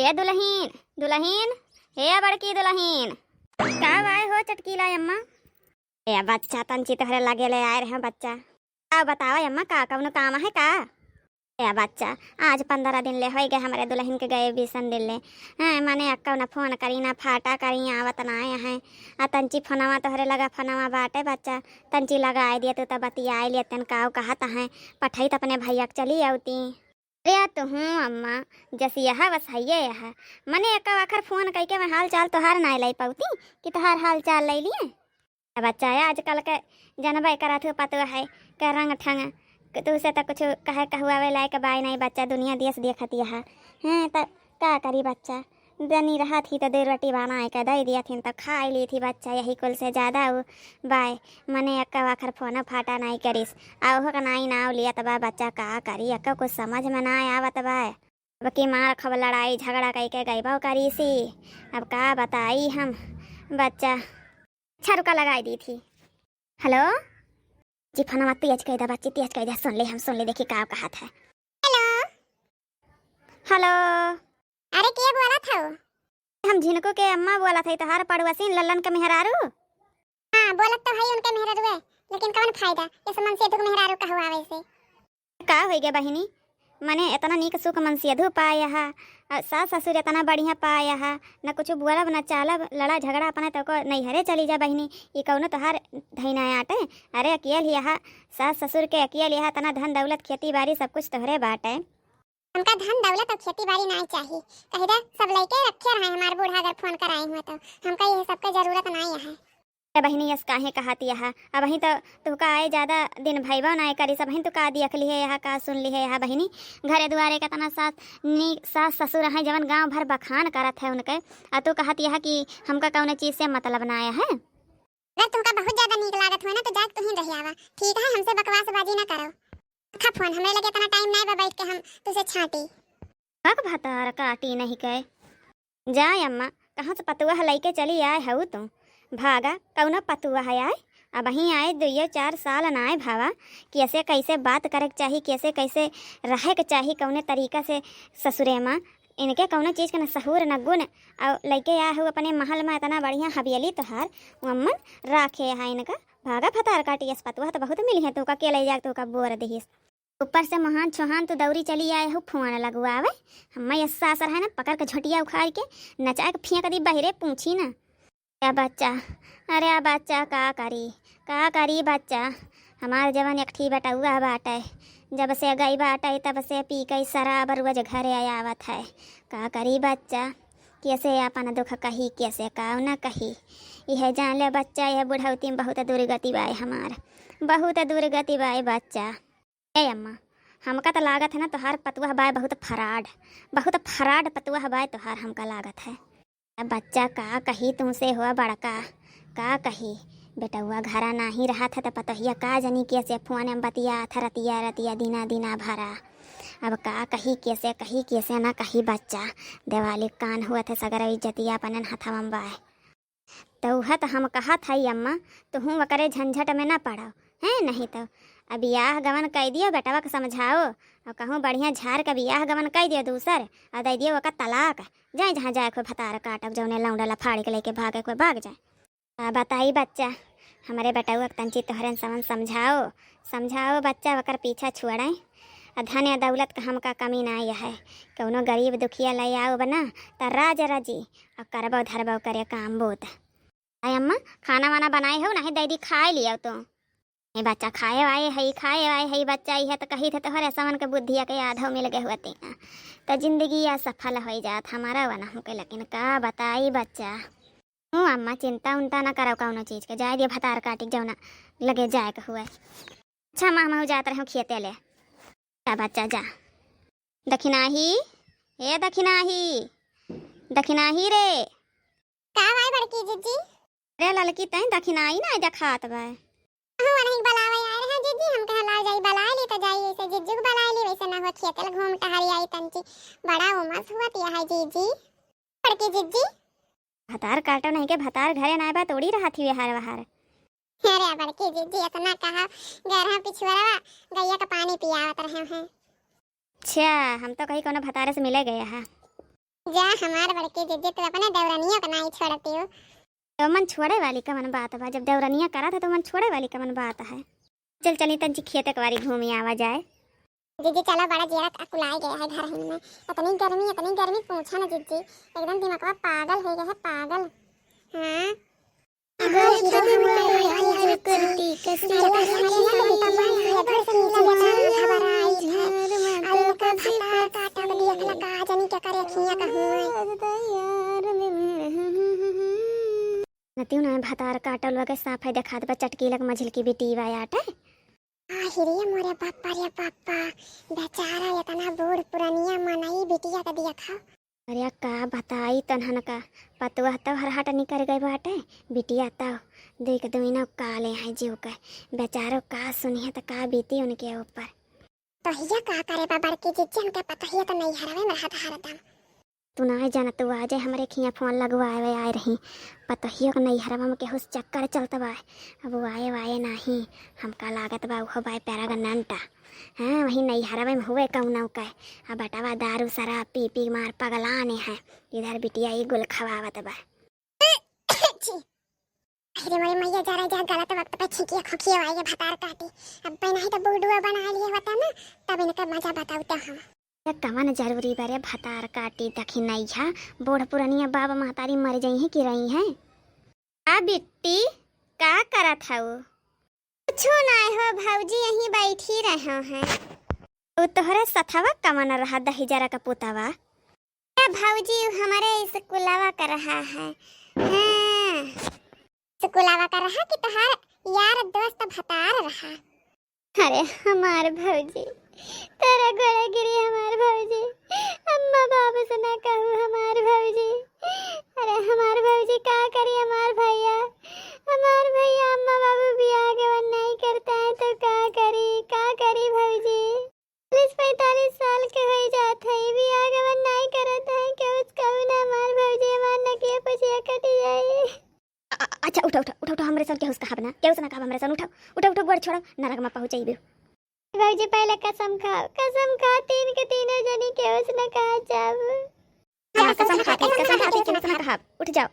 हे दुल्हीन दुल्हीन, हे बड़की दुल्हीन, का आए हो चटकीला अम्मा? ए बच्चा तंची तोहरे लगे ले आए रहे बच्चा। का बताओ अम्मा, का कौनो काम है का? ए बच्चा, आज 15 दिन ले हो गए हमारे दुल्हन के गए 20 दिन ले। हैं माने अक्का न फोन करी ना फाटा करी आवत ना आए हैं। आ तंची फोनवा तोहरे लगा फोनवा बाटे बच्चा। तंची लगाए दिए तो बतियाए लिए तन काव कहत है पठई त अपने भैया के चली आवती। अरे तो हूँ अम्मा, जैसे यह बस है यह मने एक आखिर फोन कई के मैं हाल चाल तोहार ना लाई पाती कि तोहार हाल चाल ले लिए। बच्चा आजकल के जनबे करत हो पतो है के रंग ठंग तू से तो कुछ कहे कहुआवे लायक बाई नहीं बच्चा, दुनिया देश देखती है। हैं तो का करी बच्चा, दनी रहा थी तो 2 रोटी बना के दे दिया थी तो खा ली थी बच्चा। यही कुल से ज़्यादा वो बाय मने अक्का आखिर फोन फाटा नहीं करीस आओ का नहीं नाव लिया तबा बच्चा का करी अक्का कुछ समझ में ना आवत बाय। अब की मार खब लड़ाई झगड़ा कई के गई करी सी। अब का बताई हम बच्चा। अच्छा रुका लगाई दी थी। हेलो जी, फोन तेज कह दे बच्ची, तेज कह दे, सुन ले देखी का कहा था। हेलो हेलो, अरे के बोला था? हम झिनको के अम्मा बोला था तोहार पड़ोसी लल्लन के मेहरारू। हां बोलत तो भाई उनके मेहरारू है, लेकिन कौन फायदा इस मन से दुख मेहरारू का हुआ वैसे का होई गे बहिनी। मने इतना नीक सुख मन से धू पाया है, सास ससुर इतना बढ़िया पाया है, न कुछ बोलब न चालब, लड़ा झगड़ा अपने तो को नहीं हरे चली जा बहिनी। ये कौनो तोहार धैना आटे। अरे अकेल ही यहाँ सास ससुर के अकेल यहाँ तना धन दौलत खेती बाड़ी सब कुछ तोहरे बाटे। हमका धन दौलत और खेती बाड़ी नहीं चाहिए, कही दे सब लइके रखे रहे हमार बूढ़ा अगर फोन कराए हुए तो हमका ये सब का जरूरत नहीं है। बहिनी यस काहे कहती है अब वहीं तो का आए ज़्यादा दिन भैया ना करी सब वहीं तो का देख ली है यहाँ का सुन ली है यहाँ बहिनी। घरे दुआरे का तना सास ससुर है जवन गांव भर बखान करत है उनके। और तो कहती है कि हमका कौन चीज़ से मतलब ना आया है। अगर तुमका बहुत ज़्यादा नीक लागत हो ना तो जाके तुम रही आवा, ठीक है? हमसे बकवासबाजी ना करो। खा फोन हमरे लगे इतना टाइम नहीं बैठ के हम तुझे छाटी बक भतार काटी नहीं कहे जाए अम्मा। कहाँ से पतुआ लेके चली आए हऊ तुम भागा कौना पतुआ है आए। अब वहीं आए 2-4 साल ना आए भावा, कैसे कैसे बात करे के चाहिए, कैसे कैसे रहे के चाहिए, कौने तरीका से ससुरे माँ इनके कौनो चीज़ का न सहूर न गुण। और लैके आए हो अपने महल में इतना बढ़िया हवेली तोहार अम्मन राखे है इनका। भागा फतार काटियस पतुआ तो बहुत मिली है, तो का के ले जा तो का बोर दहीस। ऊपर से महान छोहान तो दौरी चली आए हो फोन लगवावे। हम ये सासर है ना पकड़ के झटिया उखाड़ के नचा के फेंक दी बहिरे पूछी ना। क्या बच्चा, अरे बच्चा का करी बच्चा। हमार जवन एक ठी बटुआ बाटे, जब से गई बाटे तब से पी कई शराब रोज घरे आवत है। का करी बच्चा, कैसे अपन दुख कही कैसे का न कही। यह जान ले बच्चा यह बुढ़ौती में बहुत दुर्गति बाय हमार, बहुत दुर्गति बाय बच्चा। ए अम्मा हमका तो लागत है ना तोहार पतुआ बाय बहुत फराड पतुआ बाय तोहार हमका लागत है। बच्चा का कही तुमसे हुआ बड़का, का कही बेटुआ घरा ना ही रहा था तो पतहिया का जनी कैसे फोन में बतिया था रतिया दीना भरा। अब का कही कैसे ना कही बच्चा। दिवाली कान हुआ था सगर इज्जतिया पनन हथवा में बाय तो वह तो हम कहा था अम्मा तो हूँ वकरे झंझट में ना पड़ो है। नहीं तो अब बियाह गवन कह दियो बेटवा को समझाओ और कहूँ बढ़िया झार का बियाह गवन कह दियो दूसर और दे दियो वका तलाक। जाए जहाँ जाए कोई भतार काटब जौने लौंडला फाड़ के लेके भागे कोई भाग जाए। बताई बच्चा हमारे बेटुआ तंची तोहरन समन समझाओ बच्चा वकर पीछा छुड़ाए। धन या दौलत का हमका कमी ना है, कौनो गरीब दुखिया ले आओ बना तो राज राजी और करबो धरबो करे काम बोत। आई अम्मा खाना वाना बनाए हो नहीं दीदी खाए लियो तो ये बच्चा खाए आए है बच्चा यह तो कही थे तोहरे समन के बुद्धिया के आधो मिल गए होते तो जिंदगी या सफल हो जात हमारा वना हो के। लेकिन का बताई बच्चा हूँ अम्मा चिंता उनता ना करो कौनो चीज़ के जाए दिए भतार काटी जौना लगे जाए के हुआ। अच्छा माँ जात रहे खेते ले क्या बच्चा जा। दखिनाही हे दखिनाही रे का भाई बड़की जीजी। अरे ललकी तई दखिनाही ना देखात बा नहीं बलावे आए हैं जीजी। हम कहां ला जाई बलाए ली तो जाई ऐसे जीजू को बलाए ली वैसे ना हो खेतल घूम टहरी आई तंची बड़ा उमस हुआ तिया है जीजी। बड़की जीजी भतार काटो नहीं के भतार घरे ना बा तोड़ी रहा थी हर वहार। अरे बड़की जीजी इतना कहा गरहा पिछवाड़ा गैया का पानी पियावत रहे हैं। अच्छा हम तो कहीं कोनो भतारे से मिले गए हैं। जा हमार बड़की जीजी तू अपने देवरानियों का नहीं छोड़ती हो। तो मन छोड़े वाली का मन बात बा, जब देवरनिया करा था तो मन छोड़े वाली का मन बात है। चल चली तंची खेत वारी घूमी आवा जाए। जीजी चलो बड़ा जेरा अकुलाई गया है घर में। इतनी गर्मी पूछा ना जीजी, एकदम दिमाग पागल हो गया है पागल। हाँ नतियो ना भातार काटल लगे साफाई देखात बा चटकी लग मझिल की बेटी आटे। हिरिया मोरे पापा रे पापा, बेचारा इतना बूढ़ पुरानिया मनाई बिटिया का दिया खा। अरे का बताई तनहन का पतुआ तब हर हट निकल गए बाटे, बिटिया तब देख दुइना काले हैं जीव का, बेचारो का सुनिए तो का बीती उनके ऊपर। तो हिया का करे बा बड़की जीजी, हमके पता ही तो नहीं हरवे में रहता हरदम। तू ना जाना तू आजे हमारे खिया फोन लगवाए वे आए रही, पता ही नहीं हरवा में केहू चक्कर चलता बा। अब वो आए वाए नहीं, हमका लागत बा वो बाय पैरा नंटा। हाँ वही नहीं हरवे में हुए कौन का, अब बटावा दारू शराब पी पी मार पगलाने हैं, इधर बिटिया ये गुल खवावत बा। अरे मोरे मैया जरा जा गलत वक्त पे छिकिया खोखिया वाये भतार काटी। अब पे नहीं तो बूढ़ुआ बना लिए होता ना, तब इनका मजा बताऊता हम। कवन जरूरी बारे भतार काटी दखी नहीं है, बूढ़ पुरानिया बाबा महतारी मर गई है कि रही है। आ बिट्टी का करत हऊ? कुछ ना हो भौजी, यहीं बैठी रहे हैं। वो तोहरे सथवा कवन रहा दही जरा का पुतावा? भौजी हमारे स्कूलवा कर रहा है। हाँ स्कूलवा कर रहा कि तोहार यार दोस्त भतार रहा। अरे हमार भौजी तेरा गोड़े गिरी हमार भौजी, अम्मा बाबू से ना कहू हमार भौजी। अरे हमार भौजी का करी हमार भैया अम्मा बाबू ब्याह के मन नहीं करता है तो का करी भौजी। 45 साल के हो जाते है ब्याह के मन नहीं करता है कि उसका ना हमार भौजी हमार न के पछिया कट जाए। अच्छा उठो हमरे सन के हुस कहा बना केहू से ना कहा हमरे सन उठो गोड़ छोड़ो नरक में पहुंचाइबे। भौजी पहले कसम खा तीन के तीनों जनी केहू से ना कहा जाब। कसम खा केहू से ना कहा, उठ जाओ।